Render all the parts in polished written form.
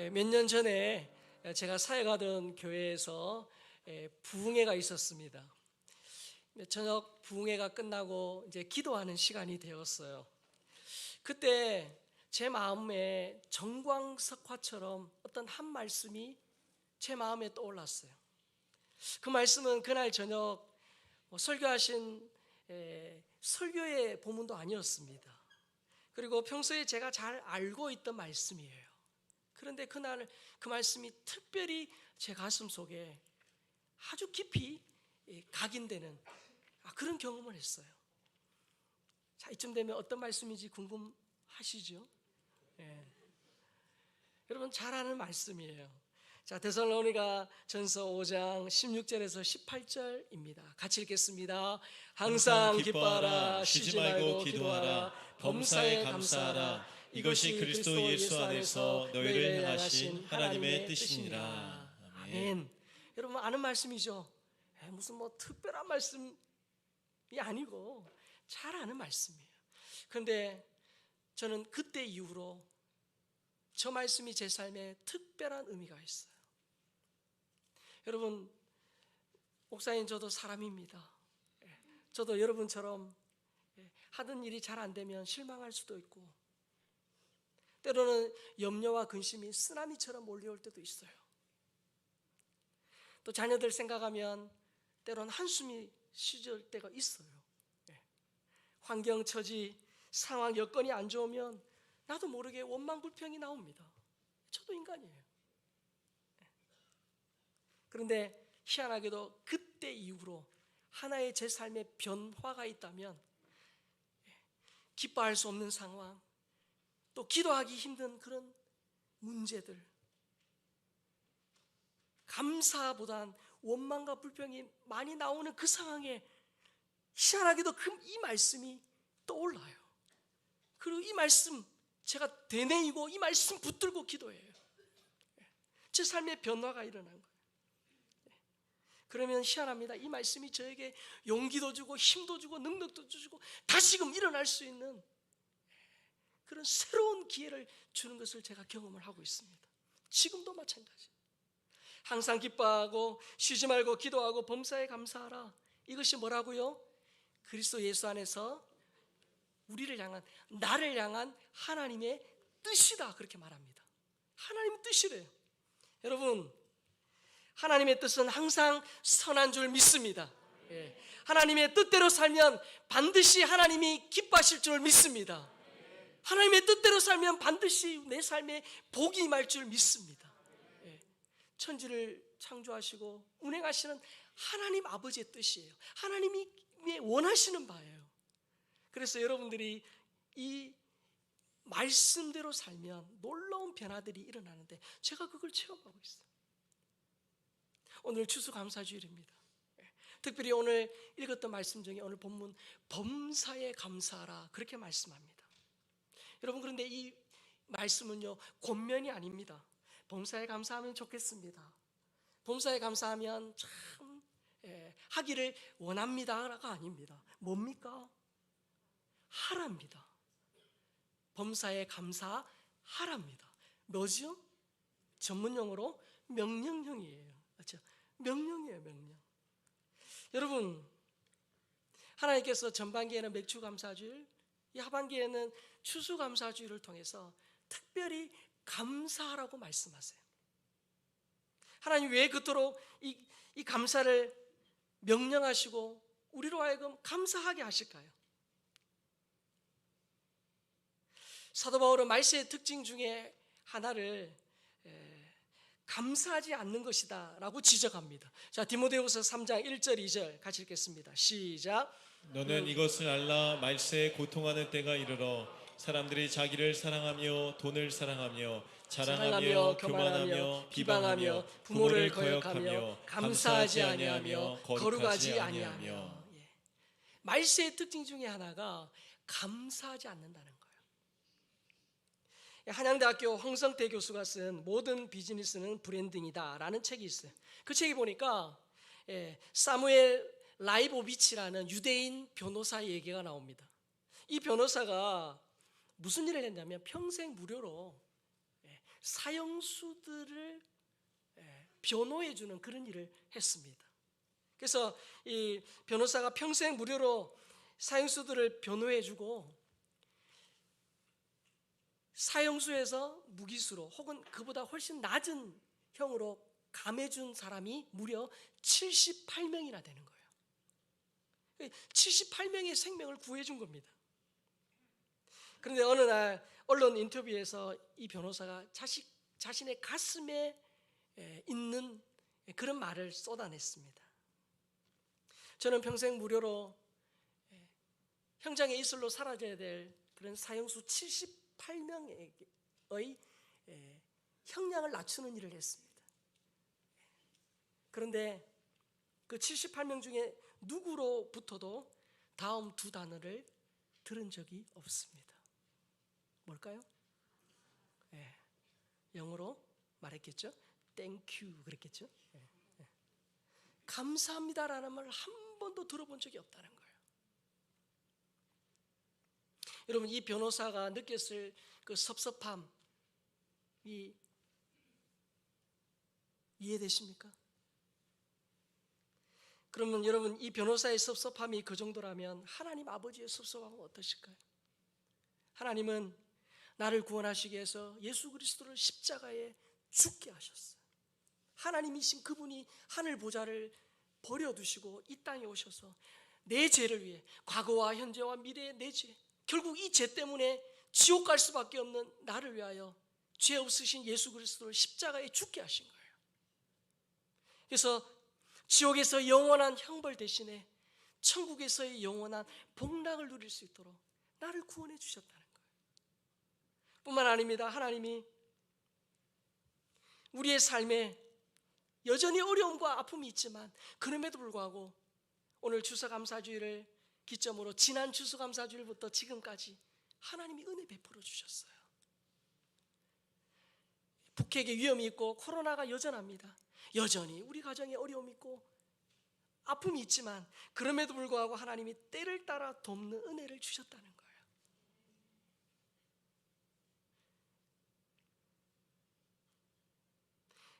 몇 년 전에 제가 사역하던 교회에서 부흥회가 있었습니다. 저녁 부흥회가 끝나고 이제 기도하는 시간이 되었어요. 그때 제 마음에 정광석화처럼 어떤 한 말씀이 제 마음에 떠올랐어요. 그 말씀은 그날 저녁 설교하신 설교의 본문도 아니었습니다. 그리고 평소에 제가 잘 알고 있던 말씀이에요. 그런데 그날 그 말씀이 특별히 제 가슴 속에 아주 깊이 각인되는 그런 경험을 했어요. 자, 이쯤 되면 어떤 말씀인지 궁금하시죠? 여러분 잘 아는 말씀이에요. 자, 데살로니가 전서 5장 16절에서 18절입니다. 같이 읽겠습니다. 항상 기뻐하라, 쉬지 말고 기도하라, 범사에 감사하라. 이것이 그리스도 예수 안에서 너희를 향하신 하나님의 뜻이니라. 아멘. 여러분 아는 말씀이죠? 무슨 특별한 말씀이 아니고 잘 아는 말씀이에요. 그런데 저는 그때 이후로 저 말씀이 제 삶에 특별한 의미가 있어요. 여러분, 목사님 저도 사람입니다. 저도 여러분처럼 하던 일이 잘 안 되면 실망할 수도 있고 때로는 염려와 근심이 쓰나미처럼 몰려올 때도 있어요. 또 자녀들 생각하면 때로는 한숨이 쉬질 때가 있어요. 환경, 처지, 상황, 여건이 안 좋으면 나도 모르게 원망, 불평이 나옵니다. 저도 인간이에요. 그런데 희한하게도 그때 이후로 하나의 제 삶의 변화가 있다면 기뻐할 수 없는 상황, 또 기도하기 힘든 그런 문제들, 감사보단 원망과 불평이 많이 나오는 그 상황에 희한하게도 이 말씀이 떠올라요. 그리고 이 말씀 제가 되뇌이고 이 말씀 붙들고 기도해요. 제 삶의 변화가 일어난 거예요. 그러면 희한합니다. 이 말씀이 저에게 용기도 주고 힘도 주고 능력도 주고 다시금 일어날 수 있는 그런 새로운 기회를 주는 것을 제가 경험을 하고 있습니다. 지금도 마찬가지. 항상 기뻐하고 쉬지 말고 기도하고 범사에 감사하라. 이것이 뭐라고요? 그리스도 예수 안에서 우리를 향한, 나를 향한 하나님의 뜻이다, 그렇게 말합니다. 하나님의 뜻이래요. 여러분, 하나님의 뜻은 항상 선한 줄 믿습니다. 하나님의 뜻대로 살면 반드시 하나님이 기뻐하실 줄 믿습니다. 하나님의 뜻대로 살면 반드시 내 삶에 복이 임할 줄 믿습니다. 천지를 창조하시고 운행하시는 하나님 아버지의 뜻이에요. 하나님이 원하시는 바예요. 그래서 여러분들이 이 말씀대로 살면 놀라운 변화들이 일어나는데 제가 그걸 체험하고 있어요. 오늘 추수감사주일입니다. 특별히 오늘 읽었던 말씀 중에 오늘 본문 범사에 감사하라 그렇게 말씀합니다. 여러분, 그런데 이 말씀은요 권면이 아닙니다. 범사에 감사하면 좋겠습니다. 범사에 감사하면 참 하기를 원합니다가 아닙니다. 뭡니까? 하랍니다. 범사에 감사하랍니다. 뭐죠? 전문용어로 명령형이에요. 그렇죠? 명령이에요, 명령. 여러분, 하나님께서 전반기에는 맥주감사주일, 이 하반기에는 추수감사주일을 통해서 특별히 감사하라고 말씀하세요. 하나님 왜 그토록 이 감사를 명령하시고 우리로 하여금 감사하게 하실까요? 사도 바울은 말세의 특징 중에 하나를 감사하지 않는 것이다 라고 지적합니다. 자, 디모데후서 3장 1절 2절 같이 읽겠습니다. 시작. 너는 이것을 알라. 말세에 고통하는 때가 이르러 사람들이 자기를 사랑하며 돈을 사랑하며 자랑하며 교만하며 비방하며 부모를 거역하며 감사하지 아니하며 거룩하지 아니하며. 말세의 특징 중에 하나가 감사하지 않는다는 거예요. 한양대학교 황성태 교수가 쓴 모든 비즈니스는 브랜딩이다 라는 책이 있어요. 그 책에 보니까 사무엘 라이보비치라는 유대인 변호사의 얘기가 나옵니다. 이 변호사가 무슨 일을 했냐면 평생 무료로 사형수들을 변호해주는 그런 일을 했습니다. 그래서 이 변호사가 평생 무료로 사형수들을 변호해주고 사형수에서 무기수로 혹은 그보다 훨씬 낮은 형으로 감해준 사람이 무려 78명이나 되는 거예요. 78명의 생명을 구해준 겁니다. 그런데 어느 날 언론 인터뷰에서 이 변호사가 자신의 가슴에 있는 그런 말을 쏟아냈습니다. 저는 평생 무료로 형장의 이슬로 사라져야 될 그런 사형수 78명의 형량을 낮추는 일을 했습니다. 그런데 그 78명 중에 누구로부터도 다음 두 단어를 들은 적이 없습니다. 뭘까요? 영어로 말했겠죠? Thank you 그랬겠죠? 감사합니다라는 말을 한 번도 들어본 적이 없다는 거예요. 여러분, 이 변호사가 느꼈을 그 섭섭함이 이해되십니까? 그러면 여러분, 이 변호사의 섭섭함이 그 정도라면 하나님 아버지의 섭섭함은 어떠실까요? 하나님은 나를 구원하시기 위해서 예수 그리스도를 십자가에 죽게 하셨어요. 하나님이신 그분이 하늘 보좌를 버려두시고 이 땅에 오셔서 내 죄를 위해, 과거와 현재와 미래의 내 죄, 결국 이 죄 때문에 지옥 갈 수밖에 없는 나를 위하여 죄 없으신 예수 그리스도를 십자가에 죽게 하신 거예요. 그래서 지옥에서 영원한 형벌 대신에 천국에서의 영원한 복락을 누릴 수 있도록 나를 구원해 주셨다는 거예요. 뿐만 아닙니다. 하나님이 우리의 삶에 여전히 어려움과 아픔이 있지만 그럼에도 불구하고 오늘 추수감사주일을 기점으로 지난 추수감사주일부터 지금까지 하나님이 은혜 베풀어 주셨어요. 북핵의 위험이 있고 코로나가 여전합니다. 여전히 우리 가정에 어려움이 있고 아픔이 있지만 그럼에도 불구하고 하나님이 때를 따라 돕는 은혜를 주셨다는 거예요.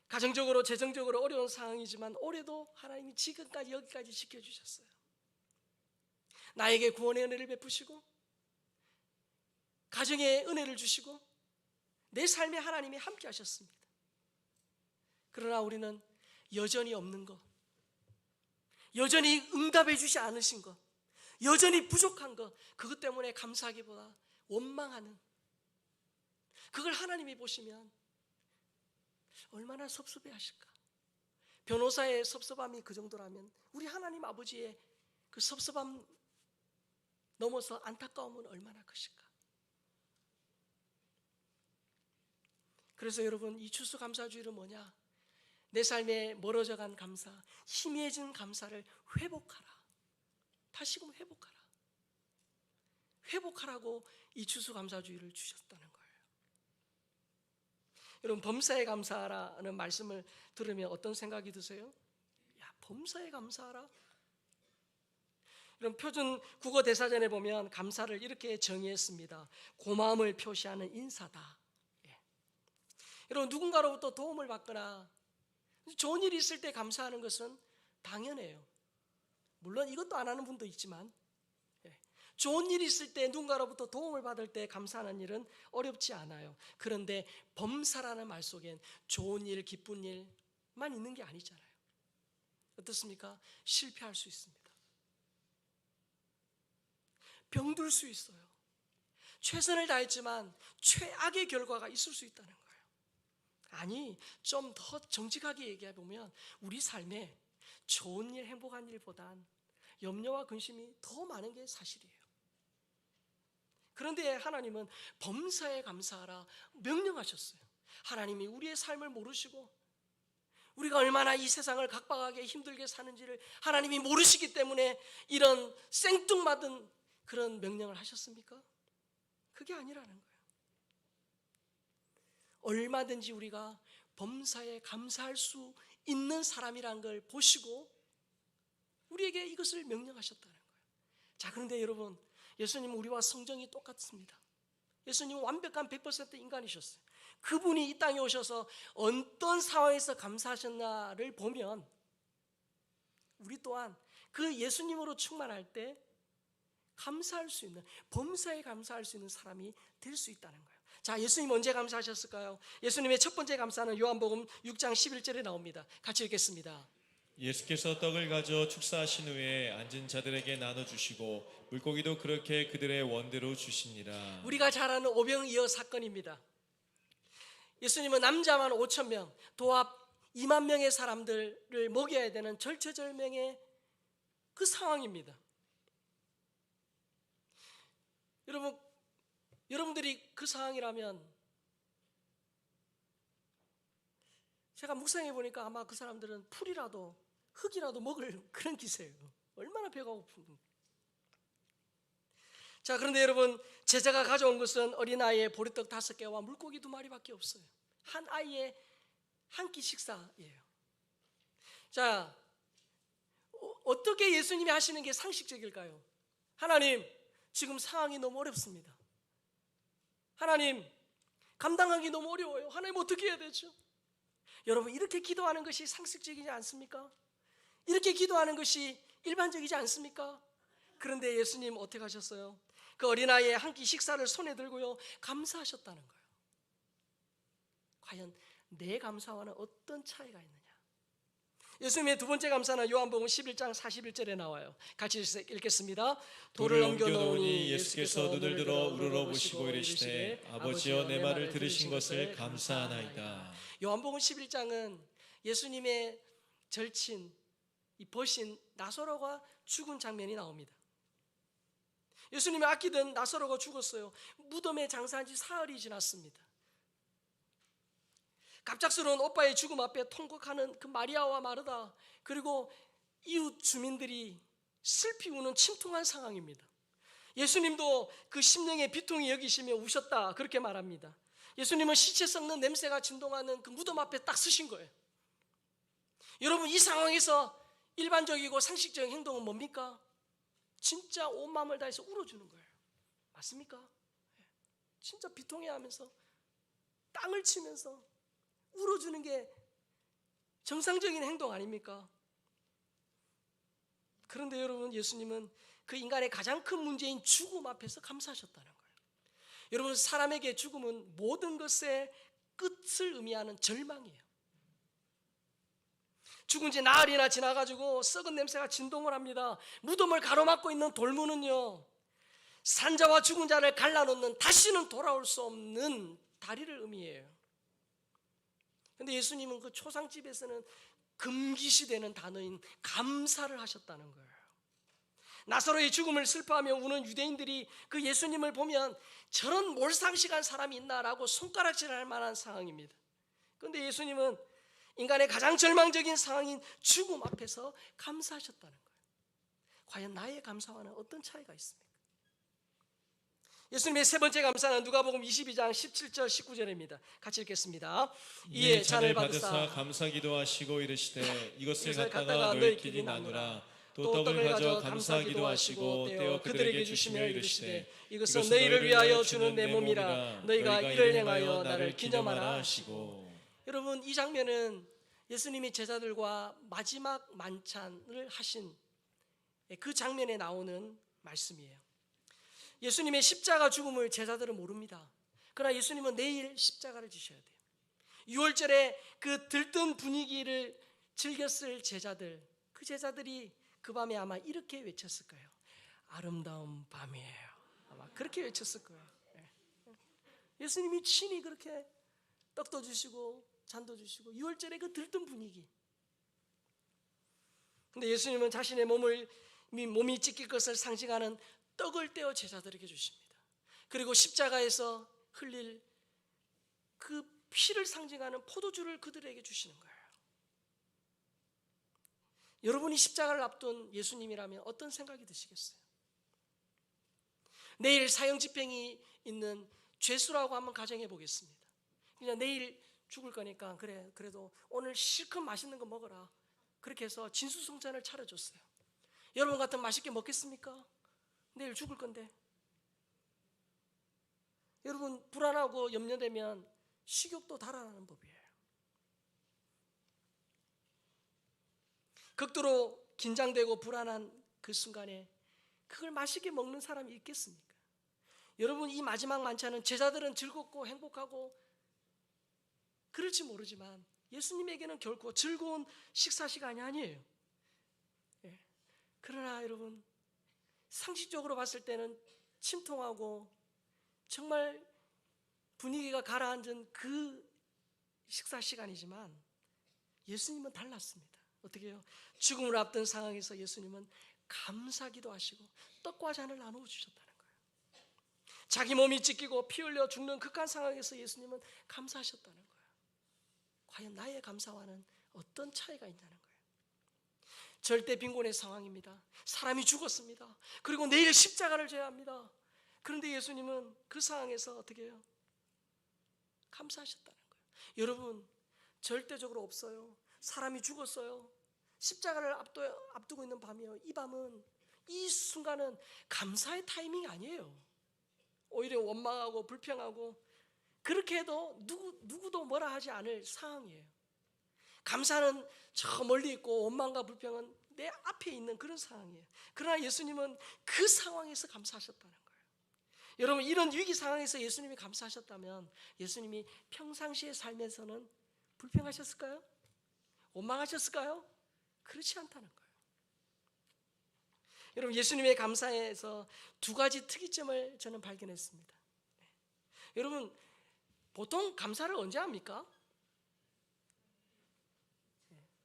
가정적으로 재정적으로 어려운 상황이지만 올해도 하나님이 지금까지 여기까지 지켜주셨어요. 나에게 구원의 은혜를 베푸시고 가정에 은혜를 주시고 내 삶에 하나님이 함께 하셨습니다. 그러나 우리는 여전히 없는 것, 여전히 응답해 주지 않으신 것, 여전히 부족한 것, 그것 때문에 감사하기보다 원망하는, 그걸 하나님이 보시면 얼마나 섭섭해 하실까. 변호사의 섭섭함이 그 정도라면 우리 하나님 아버지의 그 섭섭함 넘어서 안타까움은 얼마나 크실까. 그래서 여러분, 이 추수감사주일은 뭐냐? 내 삶에 멀어져간 감사, 희미해진 감사를 회복하라. 다시금 회복하라. 회복하라고 이 추수감사주일을 주셨다는 거예요. 여러분, 범사에 감사하라는 말씀을 들으면 어떤 생각이 드세요? 야, 범사에 감사하라? 여러분, 표준 국어 대사전에 보면 감사를 이렇게 정의했습니다. 고마움을 표시하는 인사다. 여러분, 누군가로부터 도움을 받거나 좋은 일이 있을 때 감사하는 것은 당연해요. 물론 이것도 안 하는 분도 있지만 좋은 일이 있을 때 누군가로부터 도움을 받을 때 감사하는 일은 어렵지 않아요. 그런데 범사라는 말 속엔 좋은 일, 기쁜 일만 있는 게 아니잖아요. 어떻습니까? 실패할 수 있습니다. 병들 수 있어요. 최선을 다했지만 최악의 결과가 있을 수 있다는 거예요. 아니, 좀 더 정직하게 얘기해보면 우리 삶에 좋은 일, 행복한 일보단 염려와 근심이 더 많은 게 사실이에요. 그런데 하나님은 범사에 감사하라 명령하셨어요. 하나님이 우리의 삶을 모르시고 우리가 얼마나 이 세상을 각박하게 힘들게 사는지를 하나님이 모르시기 때문에 이런 생뚱맞은 그런 명령을 하셨습니까? 그게 아니라는 거예요. 얼마든지 우리가 범사에 감사할 수 있는 사람이란 걸 보시고 우리에게 이것을 명령하셨다는 거예요. 자, 그런데 여러분, 예수님은 우리와 성정이 똑같습니다. 예수님은 완벽한 100% 인간이셨어요. 그분이 이 땅에 오셔서 어떤 상황에서 감사하셨나를 보면 우리 또한 그 예수님으로 충만할 때 감사할 수 있는, 범사에 감사할 수 있는 사람이 될 수 있다는 거예요. 자, 예수님 언제 감사하셨을까요? 예수님의 첫 번째 감사는 요한복음 6장 11절에 나옵니다. 같이 읽겠습니다. 예수께서 떡을 가져 축사하신 후에 앉은 자들에게 나눠주시고 물고기도 그렇게 그들의 원대로 주시니라. 우리가 잘 아는 오병이어 사건입니다. 예수님은 남자만 5천 명, 도합 2만 명의 사람들을 먹여야 되는 절체절명의 그 상황입니다. 여러분들이 그 상황이라면 제가 묵상해 보니까 아마 그 사람들은 풀이라도 흙이라도 먹을 그런 기세예요. 얼마나 배가 고픈가. 자, 그런데 여러분, 제자가 가져온 것은 어린아이의 보리떡 5개와 물고기 2마리밖에 없어요. 한 아이의 한 끼 식사예요. 자, 어떻게 예수님이 하시는 게 상식적일까요? 하나님, 지금 상황이 너무 어렵습니다. 하나님, 감당하기 너무 어려워요. 하나님, 어떻게 해야 되죠? 여러분, 이렇게 기도하는 것이 상식적이지 않습니까? 이렇게 기도하는 것이 일반적이지 않습니까? 그런데 예수님 어떻게 하셨어요? 그 어린아이의 한 끼 식사를 손에 들고요, 감사하셨다는 거예요. 과연 내 감사와는 어떤 차이가 있느냐? 예수님의 두 번째 감사는 요한복음 11장 41절에 나와요. 같이 읽겠습니다. 돌을 옮겨놓으니 예수께서 눈을 들어 우러러 보시고 이르시되 아버지여 내 말을 들으신 것을 감사하나이다. 요한복음 11장은 예수님의 절친, 이 버신 나사로가 죽은 장면이 나옵니다. 예수님이 아끼던 나사로가 죽었어요. 무덤에 장사한 지 사흘이 지났습니다. 갑작스러운 오빠의 죽음 앞에 통곡하는 그 마리아와 마르다, 그리고 이웃 주민들이 슬피 우는 침통한 상황입니다. 예수님도 그 심령의 비통이 여기시며 우셨다, 그렇게 말합니다. 예수님은 시체 썩는 냄새가 진동하는 그 무덤 앞에 딱 서신 거예요. 여러분, 이 상황에서 일반적이고 상식적인 행동은 뭡니까? 진짜 온 마음을 다해서 울어주는 거예요. 맞습니까? 진짜 비통해하면서 땅을 치면서 울어주는 게 정상적인 행동 아닙니까? 그런데 여러분, 예수님은 그 인간의 가장 큰 문제인 죽음 앞에서 감사하셨다는 거예요. 여러분, 사람에게 죽음은 모든 것의 끝을 의미하는 절망이에요. 죽은 지 나흘이나 지나가지고 썩은 냄새가 진동을 합니다. 무덤을 가로막고 있는 돌문은요, 산자와 죽은 자를 갈라놓는, 다시는 돌아올 수 없는 다리를 의미해요. 그런데 예수님은 그 초상집에서는 금기시되는 단어인 감사를 하셨다는 거예요. 나사로의 죽음을 슬퍼하며 우는 유대인들이 그 예수님을 보면 저런 몰상식한 사람이 있나라고 손가락질할 만한 상황입니다. 그런데 예수님은 인간의 가장 절망적인 상황인 죽음 앞에서 감사하셨다는 거예요. 과연 나의 감사와는 어떤 차이가 있습니까? 예수님의 세 번째 감사는 누가복음 22장 17절 19절입니다. 같이 읽겠습니다. 이에 잔을 받으사 감사기도 하시고 이르시되 이것을 갖다가 너희끼리 나누라. 또 떡을 가져 감사기도 하시고 떼어 그들에게 주시며 이르시되 이것은 너희를 위하여 주는 내 몸이라. 너희가 이를 행하여 나를 기념하라 하시고. 여러분, 이 장면은 예수님이 제자들과 마지막 만찬을 하신 그 장면에 나오는 말씀이에요. 예수님의 십자가 죽음을 제자들은 모릅니다. 그러나 예수님은 내일 십자가를 지셔야 돼요. 6월절에 그 들뜬 분위기를 즐겼을 제자들, 그 제자들이 그 밤에 아마 이렇게 외쳤을 거예요. 아름다운 밤이에요. 아마 그렇게 외쳤을 거예요. 예수님이 친히 그렇게 떡도 주시고 잔도 주시고 6월절에 그 들뜬 분위기. 근데 예수님은 자신의 몸이 찢길 것을 상징하는 떡을 떼어 제자들에게 주십니다. 그리고 십자가에서 흘릴 그 피를 상징하는 포도주를 그들에게 주시는 거예요. 여러분이 십자가를 앞둔 예수님이라면 어떤 생각이 드시겠어요? 내일 사형집행이 있는 죄수라고 한번 가정해 보겠습니다. 그냥 내일 죽을 거니까 그래도 오늘 실컷 맛있는 거 먹어라. 그렇게 해서 진수성찬을 차려줬어요. 여러분 같으면 맛있게 먹겠습니까? 내일 죽을 건데. 여러분, 불안하고 염려되면 식욕도 달아나는 법이에요. 극도로 긴장되고 불안한 그 순간에 그걸 맛있게 먹는 사람이 있겠습니까? 여러분, 이 마지막 만찬은 제자들은 즐겁고 행복하고 그럴지 모르지만 예수님에게는 결코 즐거운 식사 시간이 아니에요. 그러나 여러분, 상식적으로 봤을 때는 침통하고 정말 분위기가 가라앉은 그 식사 시간이지만 예수님은 달랐습니다. 어떻게 해요? 죽음을 앞둔 상황에서 예수님은 감사기도 하시고 떡과 잔을 나누어 주셨다는 거예요. 자기 몸이 찢기고 피 흘려 죽는 극한 상황에서 예수님은 감사하셨다는 거예요. 과연 나의 감사와는 어떤 차이가 있냐는 거예요. 절대 빈곤의 상황입니다. 사람이 죽었습니다. 그리고 내일 십자가를 져야 합니다. 그런데 예수님은 그 상황에서 어떻게 해요? 감사하셨다는 거예요. 여러분, 절대적으로 없어요. 사람이 죽었어요. 십자가를 앞두고 있는 밤이에요. 이 밤은, 이 순간은 감사의 타이밍이 아니에요. 오히려 원망하고 불평하고 그렇게 해도 누구도 뭐라 하지 않을 상황이에요. 감사는 저 멀리 있고 원망과 불평은 내 앞에 있는 그런 상황이에요. 그러나 예수님은 그 상황에서 감사하셨다는 거예요. 여러분, 이런 위기 상황에서 예수님이 감사하셨다면 예수님이 평상시의 삶에서는 불평하셨을까요? 원망하셨을까요? 그렇지 않다는 거예요. 여러분, 예수님의 감사에서 두 가지 특이점을 저는 발견했습니다. 여러분, 보통 감사를 언제 합니까?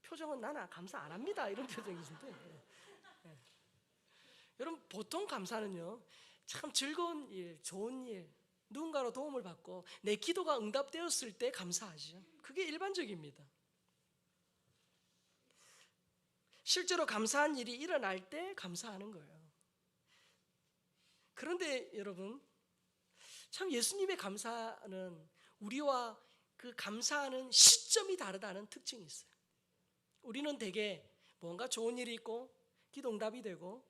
표정은 나는 감사 안 합니다, 이런 표정이신데, 여러분, 보통 감사는요 참 즐거운 일, 좋은 일, 누군가로 도움을 받고 내 기도가 응답되었을 때 감사하죠. 그게 일반적입니다. 실제로 감사한 일이 일어날 때 감사하는 거예요. 그런데 여러분, 참 예수님의 감사는 우리와 그 감사하는 시점이 다르다는 특징이 있어요. 우리는 대개 뭔가 좋은 일이 있고 기도 응답이 되고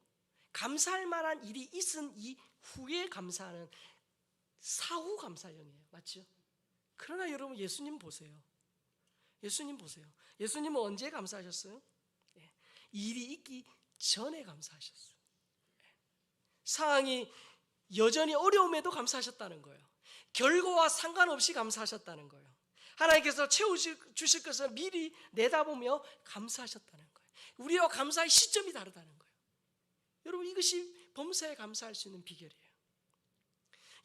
감사할 만한 일이 있은 이후에 감사하는 사후 감사형이에요. 맞죠? 그러나 여러분, 예수님 보세요. 예수님 보세요. 예수님은 언제 감사하셨어요? 일이 있기 전에 감사하셨어요. 상황이 여전히 어려움에도 감사하셨다는 거예요. 결과와 상관없이 감사하셨다는 거예요. 하나님께서 채워주실 것을 미리 내다보며 감사하셨다는 거예요. 우리와 감사의 시점이 다르다는 거예요. 여러분, 이것이 범사에 감사할 수 있는 비결이에요.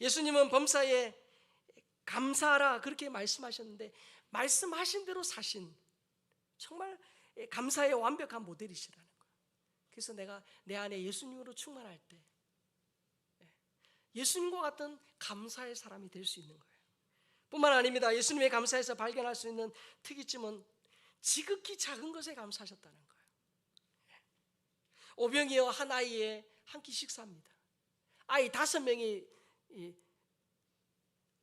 예수님은 범사에 감사하라 그렇게 말씀하셨는데 말씀하신 대로 사신 정말 감사의 완벽한 모델이시라는 거예요. 그래서 내가 내 안에 예수님으로 충만할 때 예수님과 같은 감사의 사람이 될 수 있는 거예요. 뿐만 아닙니다. 예수님의 감사에서 발견할 수 있는 특이점은 지극히 작은 것에 감사하셨다는 거예요. 오병이어 한 아이의 한 끼 식사입니다. 아이 5명이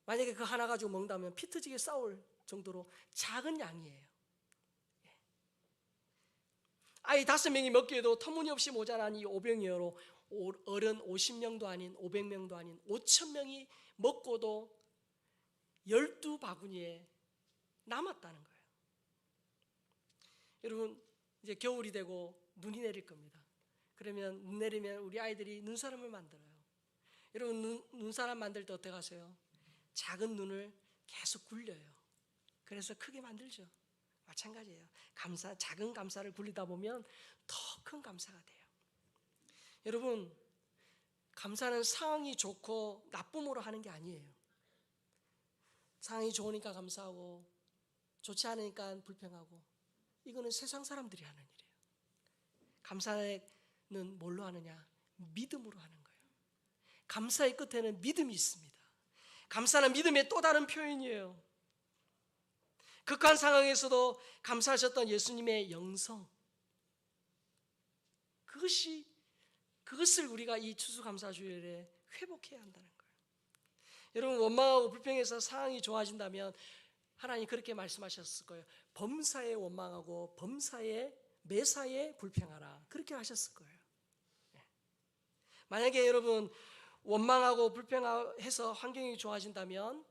만약에 그 하나 가지고 먹는다면 피 터지게 싸울 정도로 작은 양이에요. 아이 5명이 먹기에도 터무니없이 모자란 이 오병이어로 어른 50명도 아닌 500명도 아닌 5,000명이 먹고도 12바구니에 남았다는 거예요. 여러분, 이제 겨울이 되고 눈이 내릴 겁니다. 그러면 눈 내리면 우리 아이들이 눈사람을 만들어요. 여러분, 눈사람 만들 때 어떻게 하세요? 작은 눈을 계속 굴려요. 그래서 크게 만들죠. 마찬가지예요. 작은 감사를 굴리다 보면 더 큰 감사가 돼요. 여러분, 감사는 상황이 좋고 나쁨으로 하는 게 아니에요. 상황이 좋으니까 감사하고 좋지 않으니까 불평하고, 이거는 세상 사람들이 하는 일이에요. 감사는 뭘로 하느냐? 믿음으로 하는 거예요. 감사의 끝에는 믿음이 있습니다. 감사는 믿음의 또 다른 표현이에요. 극한 상황에서도 감사하셨던 예수님의 영성, 그것을 우리가 이 추수감사주일에 회복해야 한다는 거예요. 여러분, 원망하고 불평해서 상황이 좋아진다면 하나님 그렇게 말씀하셨을 거예요. 범사에 원망하고 매사에 불평하라, 그렇게 하셨을 거예요. 만약에 여러분 원망하고 불평해서 환경이 좋아진다면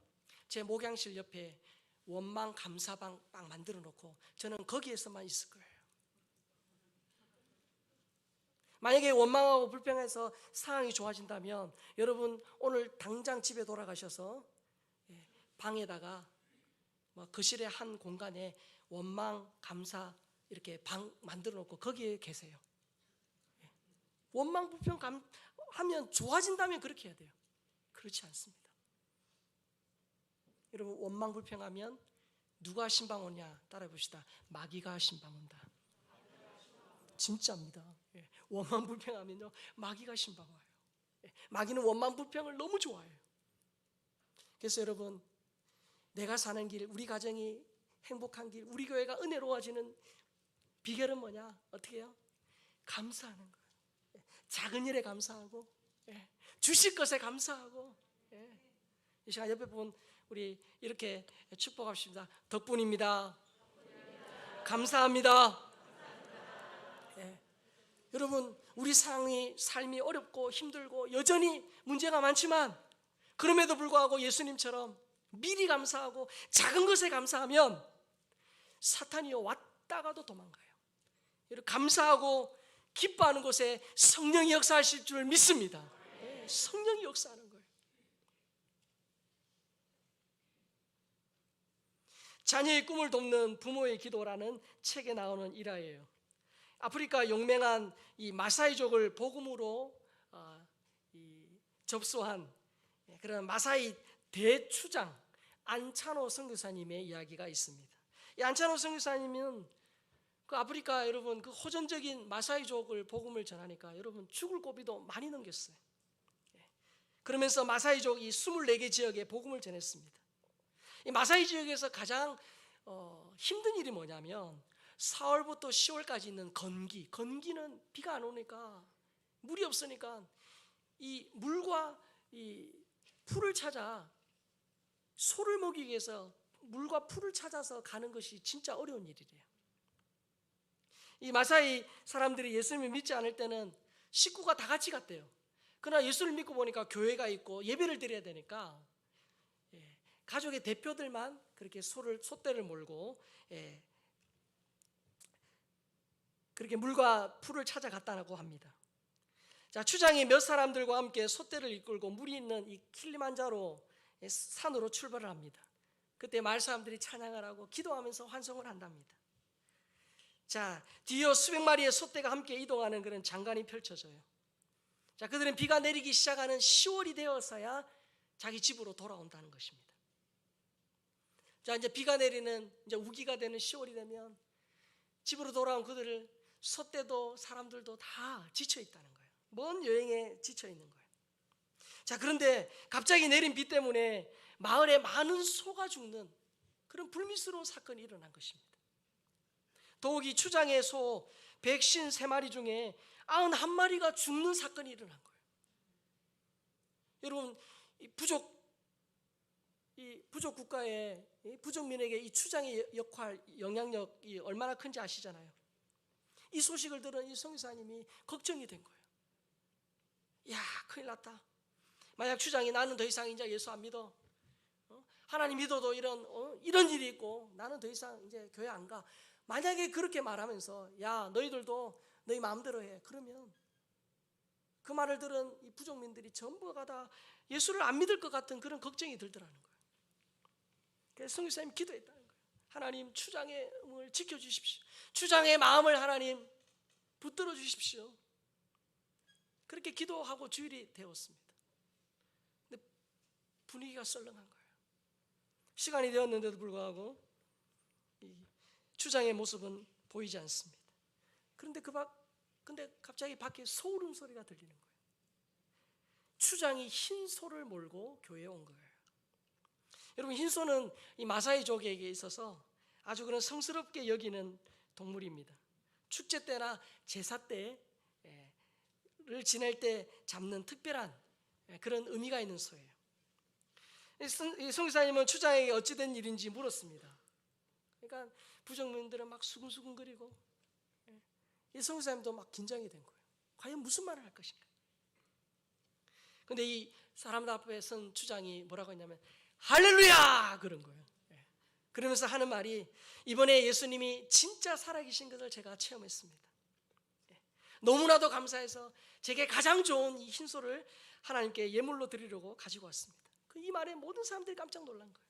제 목양실 옆에 원망 감사방 딱 만들어 놓고 저는 거기에서만 있을 거예요. 만약에 원망하고 불평해서 상황이 좋아진다면 여러분 오늘 당장 집에 돌아가셔서 방에다가 거실의 한 공간에 원망 감사 이렇게 방 만들어 놓고 거기에 계세요. 원망 불평 하면 좋아진다면 그렇게 해야 돼요. 그렇지 않습니다. 여러분 원망 불평하면 누가 신방 오냐 따라해 봅시다. 마귀가 신방 온다. 진짜입니다. 원망 불평하면요 마귀가 신방 와요. 마귀는 원망 불평을 너무 좋아해요. 그래서 여러분 내가 사는 길, 우리 가정이 행복한 길, 우리 교회가 은혜로워지는 비결은 뭐냐? 어떻게 해요? 감사하는 거예요. 작은 일에 감사하고 주실 것에 감사하고 이 시간 옆에 분 우리 이렇게 축복합시다. 덕분입니다. 감사합니다. 여러분 우리 삶이 어렵고 힘들고 여전히 문제가 많지만 그럼에도 불구하고 예수님처럼 미리 감사하고 작은 것에 감사하면 사탄이요 왔다가도 도망가요. 여러분 감사하고 기뻐하는 곳에 성령이 역사하실 줄 믿습니다. 성령이 역사하는 거예요. 자녀의 꿈을 돕는 부모의 기도라는 책에 나오는 일화예요. 아프리카 용맹한 이 마사이족을 복음으로 접수한 그런 마사이 대추장 안차노 선교사님의 이야기가 있습니다. 이 안차노 선교사님은 그 아프리카 여러분 그 호전적인 마사이족을 복음을 전하니까 여러분 죽을 고비도 많이 넘겼어요. 그러면서 마사이족 이 24개 지역에 복음을 전했습니다. 이 마사이 지역에서 가장 힘든 일이 뭐냐면 4월부터 10월까지 있는 건기는 비가 안 오니까 물이 없으니까 이 물과 이 풀을 찾아 소를 먹이기 위해서 물과 풀을 찾아서 가는 것이 진짜 어려운 일이래요. 이 마사이 사람들이 예수님을 믿지 않을 때는 식구가 다 같이 갔대요. 그러나 예수를 믿고 보니까 교회가 있고 예배를 드려야 되니까 가족의 대표들만 그렇게 소떼를 몰고 그렇게 물과 풀을 찾아갔다고 합니다. 자, 추장이 몇 사람들과 함께 소떼를 이끌고 물이 있는 이 킬리만자로 산으로 출발을 합니다. 그때 마을 사람들이 찬양을 하고 기도하면서 환송을 한답니다. 자, 뒤에 수백 마리의 소떼가 함께 이동하는 그런 장관이 펼쳐져요. 자, 그들은 비가 내리기 시작하는 10월이 되어서야 자기 집으로 돌아온다는 것입니다. 자, 이제 비가 내리는 이제 우기가 되는 10월이 되면 집으로 돌아온 그들을 소떼도 사람들도 다 지쳐 있다는 거예요. 먼 여행에 지쳐 있는 거예요. 자, 그런데 갑자기 내린 비 때문에 마을에 많은 소가 죽는 그런 불미스러운 사건이 일어난 것입니다. 더욱이 추장의 소 153마리 중에 91마리가 죽는 사건이 일어난 거예요. 여러분, 이 부족 국가의 부족민에게 이 추장의 역할, 영향력이 얼마나 큰지 아시잖아요. 이 소식을 들은 이 선교사님이 걱정이 된 거예요. 야, 큰일 났다. 만약 추장이 나는 더 이상 이제 예수 안 믿어. 하나님 믿어도 이런 일이 있고 나는 더 이상 이제 교회 안 가. 만약에 그렇게 말하면서 야, 너희들도 너희 마음대로 해. 그러면 그 말을 들은 이 부족민들이 전부가 다 예수를 안 믿을 것 같은 그런 걱정이 들더라는 거예요. 그래서 선교사님이 기도했다는 거예요. 하나님 추장의 음을 지켜주십시오. 추장의 마음을 하나님 붙들어 주십시오. 그렇게 기도하고 주일이 되었습니다. 근데 분위기가 썰렁한 거예요. 시간이 되었는데도 불구하고 이 추장의 모습은 보이지 않습니다. 근데 갑자기 밖에 소 울음소리가 들리는 거예요. 추장이 흰 소를 몰고 교회에 온 거예요. 여러분, 흰 소는 이 마사이족에게 있어서 아주 그런 성스럽게 여기는 동물입니다. 축제 때나 제사 때를 지낼 때 잡는 특별한 그런 의미가 있는 소예요. 이 선교사님은 추장에게 어찌된 일인지 물었습니다. 그러니까 부족민들은 막 수근수근거리고 이 선교사님도 막 긴장이 된 거예요. 과연 무슨 말을 할 것인가. 그런데 이 사람들 앞에 선 추장이 뭐라고 했냐면 할렐루야 그런 거예요. 그러면서 하는 말이 이번에 예수님이 진짜 살아계신 것을 제가 체험했습니다. 너무나도 감사해서 제게 가장 좋은 이 흰소를 하나님께 예물로 드리려고 가지고 왔습니다. 이 말에 모든 사람들이 깜짝 놀란 거예요.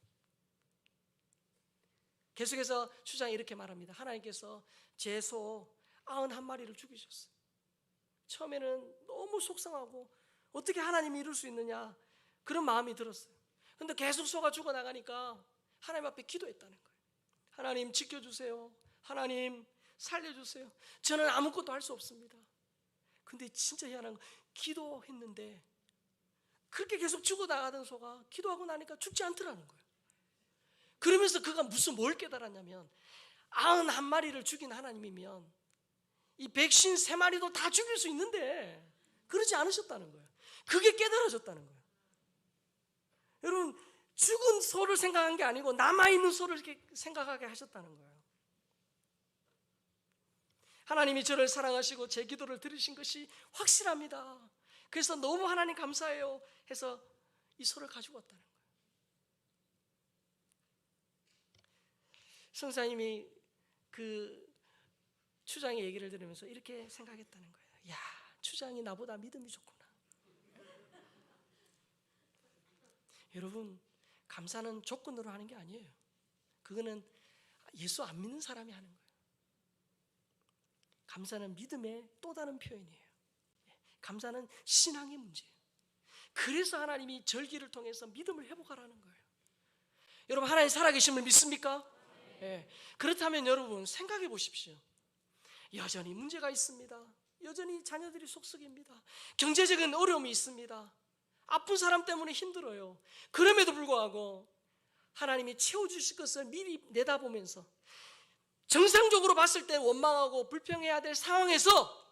계속해서 추장이 이렇게 말합니다. 하나님께서 제 소 91마리를 죽이셨어요. 처음에는 너무 속상하고 어떻게 하나님이 이룰 수 있느냐 그런 마음이 들었어요. 그런데 계속 소가 죽어나가니까 하나님 앞에 기도했다는 거예요. 하나님 지켜주세요. 하나님 살려주세요. 저는 아무것도 할 수 없습니다. 근데 진짜 희한한 거, 기도했는데 그렇게 계속 죽어나가던 소가 기도하고 나니까 죽지 않더라는 거예요. 그러면서 그가 뭘 깨달았냐면 91마리를 죽인 하나님이면 이 153마리도 다 죽일 수 있는데 그러지 않으셨다는 거예요. 그게 깨달아졌다는 거예요. 여러분, 죽은 소를 생각한 게 아니고 남아있는 소를 이렇게 생각하게 하셨다는 거예요. 하나님이 저를 사랑하시고 제 기도를 들으신 것이 확실합니다. 그래서 너무 하나님 감사해요 해서 이 소를 가지고 왔다는 거예요. 성사님이 그 추장의 얘기를 들으면서 이렇게 생각했다는 거예요. 야, 추장이 나보다 믿음이 좋구나. 여러분, 감사는 조건으로 하는 게 아니에요. 그거는 예수 안 믿는 사람이 하는 거예요. 감사는 믿음의 또 다른 표현이에요. 감사는 신앙의 문제예요. 그래서 하나님이 절기를 통해서 믿음을 회복하라는 거예요. 여러분, 하나님 살아계심을 믿습니까? 네. 그렇다면 여러분 생각해 보십시오. 여전히 문제가 있습니다. 여전히 자녀들이 속썩입니다. 경제적인 어려움이 있습니다. 아픈 사람 때문에 힘들어요. 그럼에도 불구하고 하나님이 채워주실 것을 미리 내다보면서 정상적으로 봤을 때 원망하고 불평해야 될 상황에서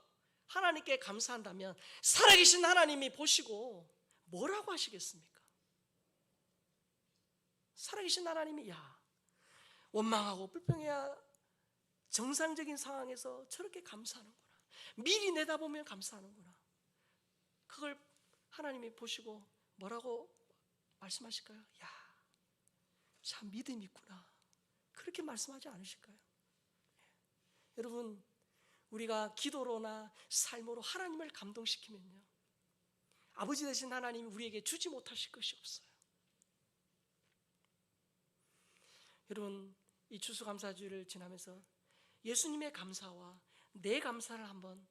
하나님께 감사한다면 살아계신 하나님이 보시고 뭐라고 하시겠습니까? 살아계신 하나님이 원망하고 불평해야 정상적인 상황에서 저렇게 감사하는구나, 미리 내다보면 감사하는구나, 그걸 하나님이 보시고 뭐라고 말씀하실까요? 참 믿음이 있구나, 그렇게 말씀하지 않으실까요? 여러분, 우리가 기도로나 삶으로 하나님을 감동시키면요, 아버지 되신 하나님이 우리에게 주지 못하실 것이 없어요. 여러분, 이 추수감사주일을 지나면서 예수님의 감사와 내 감사를 한번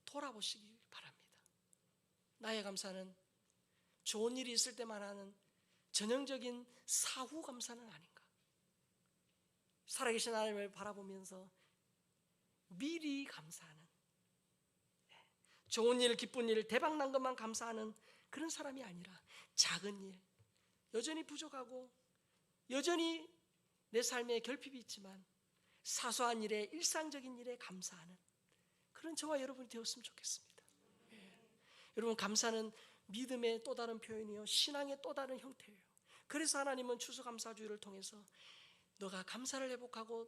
돌아보시기 바랍니다. 나의 감사는 좋은 일이 있을 때만 하는 전형적인 사후 감사는 아닌가? 살아계신 하나님을 바라보면서 미리 감사하는, 좋은 일, 기쁜 일, 대박난 것만 감사하는 그런 사람이 아니라 작은 일, 여전히 부족하고 여전히 내 삶에 결핍이 있지만 사소한 일에, 일상적인 일에 감사하는 그런 저와 여러분이 되었으면 좋겠습니다. 여러분, 감사는 믿음의 또 다른 표현이요, 신앙의 또 다른 형태예요. 그래서 하나님은 추수감사주의를 통해서 너가 감사를 회복하고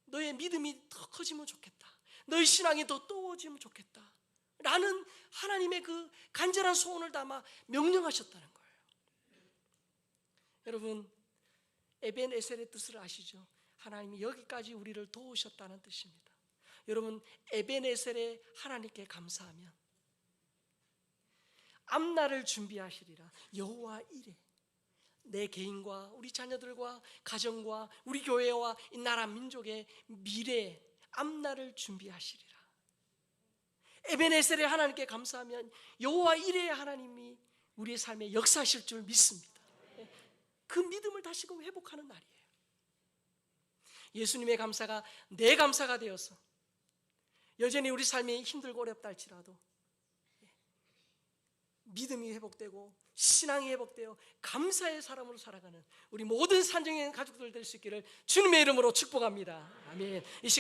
너의 믿음이 더 커지면 좋겠다, 너의 신앙이 더 뜨거워지면 좋겠다 라는 하나님의 그 간절한 소원을 담아 명령하셨다는 거예요. 여러분, 에벤에셀의 뜻을 아시죠? 하나님이 여기까지 우리를 도우셨다는 뜻입니다. 여러분, 에벤에셀의 하나님께 감사하면 앞날을 준비하시리라. 여호와 이레, 내 개인과 우리 자녀들과 가정과 우리 교회와 이 나라 민족의 미래 앞날을 준비하시리라. 에벤에셀의 하나님께 감사하면 여호와 이레의 하나님이 우리의 삶에 역사하실 줄 믿습니다. 그 믿음을 다시금 회복하는 날이에요. 예수님의 감사가 내 감사가 되어서 여전히 우리 삶이 힘들고 어렵다 할지라도 믿음이 회복되고 신앙이 회복되어 감사의 사람으로 살아가는 우리 모든 산정의 가족들 될 수 있기를 주님의 이름으로 축복합니다. 아멘.